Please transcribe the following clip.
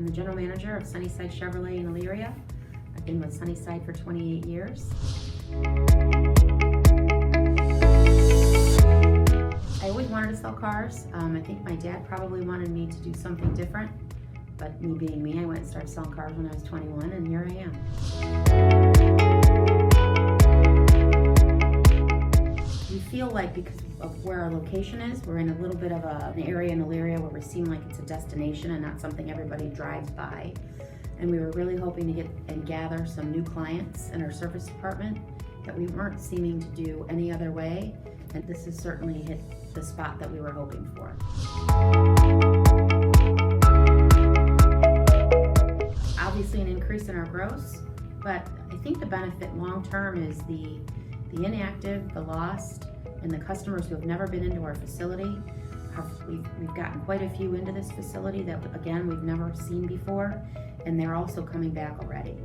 I'm the general manager of Sunnyside Chevrolet in Elyria. I've been with Sunnyside for 28 years. I always wanted to sell cars. I think my dad probably wanted me to do something different, but me being me, I went and started selling cars when I was 21, and here I am. We feel like, because of where our location is, we're in a little bit of an area in Elyria where we seem like it's a destination and not something everybody drives by. And we were really hoping to get and gather some new clients in our service department that we weren't seeming to do any other way. And this has certainly hit the spot that we were hoping for. Obviously an increase in our gross, but I think the benefit long-term is the inactive, the lost, and the customers who have never been into our facility. We've gotten quite a few into this facility that, again, we've never seen before, and they're also coming back already.